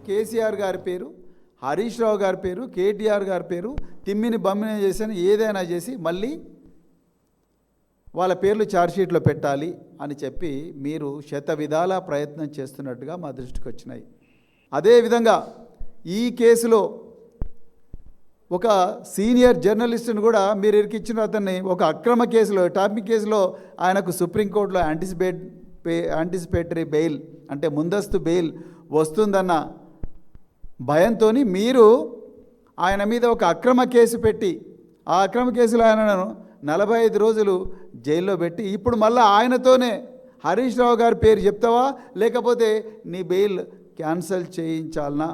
కేసీఆర్ గారి పేరు, హరీష్ రావు గారి పేరు, కేటీఆర్ గారి పేరు తిమ్మిని బమ్మిని చేసిన ఏదైనా చేసి మళ్ళీ వాళ్ళ పేర్లు ఛార్జ్షీట్లో పెట్టాలి అని చెప్పి మీరు శత విధాల ప్రయత్నం చేస్తున్నట్టుగా మా దృష్టికి వచ్చినాయి. అదేవిధంగా ఈ కేసులో ఒక సీనియర్ జర్నలిస్టును కూడా మీరు ఇరికిచ్చిన అతన్ని ఒక అక్రమ కేసులో, టాపిక్ కేసులో ఆయనకు సుప్రీంకోర్టులో యాంటిసిపేటరీ బెయిల్ అంటే ముందస్తు బెయిల్ వస్తుందన్న భయంతో మీరు ఆయన మీద ఒక అక్రమ కేసు పెట్టి ఆ అక్రమ కేసులో ఆయనను 45 రోజులు జైల్లో పెట్టి ఇప్పుడు మళ్ళీ ఆయనతోనే హరీష్ రావు గారి పేరు చెప్తావా లేకపోతే నీ బెయిల్ క్యాన్సిల్ చేయించాలనా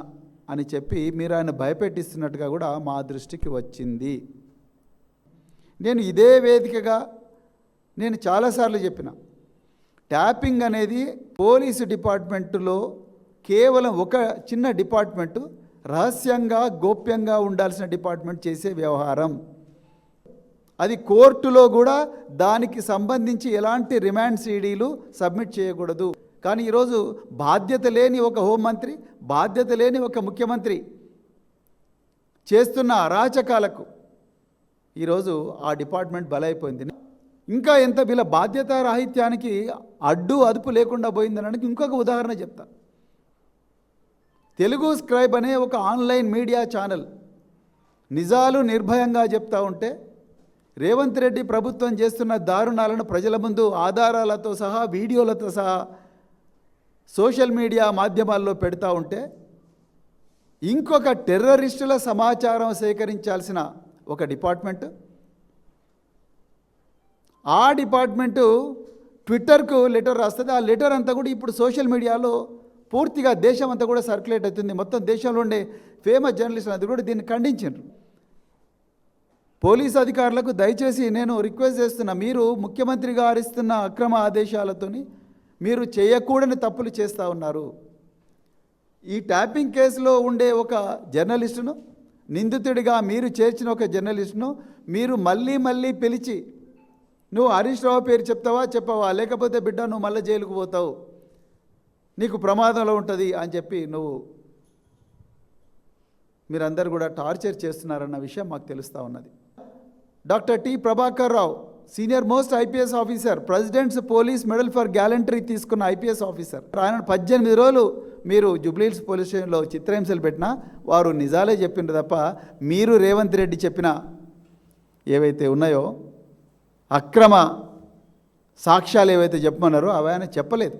అని చెప్పి మీరు ఆయన భయపెట్టిస్తున్నట్టుగా కూడా మా దృష్టికి వచ్చింది. నేను ఇదే వేదికగా నేను చాలాసార్లు చెప్పిన, ట్యాపింగ్ అనేది పోలీసు డిపార్ట్మెంటులో కేవలం ఒక చిన్న డిపార్ట్మెంటు, రహస్యంగా గోప్యంగా ఉండాల్సిన డిపార్ట్మెంట్ చేసే వ్యవహారం. అది కోర్టులో కూడా దానికి సంబంధించి ఎలాంటి రిమాండ్ సీడీలు సబ్మిట్ చేయకూడదు. కానీ ఈరోజు బాధ్యత లేని ఒక హోంమంత్రి, బాధ్యత లేని ఒక ముఖ్యమంత్రి చేస్తున్న అరాచకాలకు ఈరోజు ఆ డిపార్ట్మెంట్ బలైపోయింది. ఇంకా ఎంత వీళ్ళ బాధ్యతారాహిత్యానికి అడ్డు అదుపు లేకుండా పోయిందనడానికి ఇంకొక ఉదాహరణ చెప్తా. తెలుగు స్క్రైబ్ అనే ఒక ఆన్లైన్ మీడియా ఛానల్ నిజాలు నిర్భయంగా చెప్తా ఉంటే రేవంత్ రెడ్డి ప్రభుత్వం చేస్తున్న దారుణాలను ప్రజల ముందు ఆధారాలతో సహా వీడియోలతో సహా సోషల్ మీడియా మాధ్యమాల్లో పెడతా ఉంటే ఇంకొక టెర్రరిస్టుల సమాచారం సేకరించాల్సిన ఒక డిపార్ట్మెంటు, ఆ డిపార్ట్మెంటు ట్విట్టర్కు లెటర్ రాస్తుంది. ఆ లెటర్ అంతా కూడా ఇప్పుడు సోషల్ మీడియాలో పూర్తిగా దేశం అంతా కూడా సర్క్యులేట్ అవుతుంది. మొత్తం దేశంలో ఉండే ఫేమస్ జర్నలిస్టులు అందరూ కూడా దీన్ని ఖండించారు. పోలీసు అధికారులకు దయచేసి నేను రిక్వెస్ట్ చేస్తున్నా, మీరు ముఖ్యమంత్రి గారు ఇస్తున్న అక్రమ ఆదేశాలతోని మీరు చేయకూడని తప్పులు చేస్తూ ఉన్నారు. ఈ ట్యాపింగ్ కేసులో ఉండే ఒక జర్నలిస్టును, నిందితుడిగా మీరు చేర్చిన ఒక జర్నలిస్టును మీరు మళ్ళీ మళ్ళీ పిలిచి నువ్వు హరీష్ రావు పేరు చెప్పవా లేకపోతే బిడ్డ నువ్వు మళ్ళీ జైలుకు పోతావు, నీకు ప్రమాదంలో ఉంటుంది అని చెప్పి మీరందరూ కూడా టార్చర్ చేస్తున్నారన్న విషయం మాకు తెలుస్తూ ఉన్నది. Doctor T Prabhakar Rao, senior most IPS officer, presidents police medal for gallantry తీసుకున్న ఐపీఎస్ ఆఫీసర్, ఆయన 18 రోజులు మీరు జూబ్లీహిల్స్ పోలీస్ స్టేషన్లో చిత్రహింసలు పెట్టినా వారు నిజాలే చెప్పిండ్రు తప్ప మీరు రేవంత్ రెడ్డి చెప్పిన ఏవైతే ఉన్నాయో అక్రమ సాక్ష్యాలు ఏవైతే చెప్పమన్నారో అవి ఆయన చెప్పలేదు.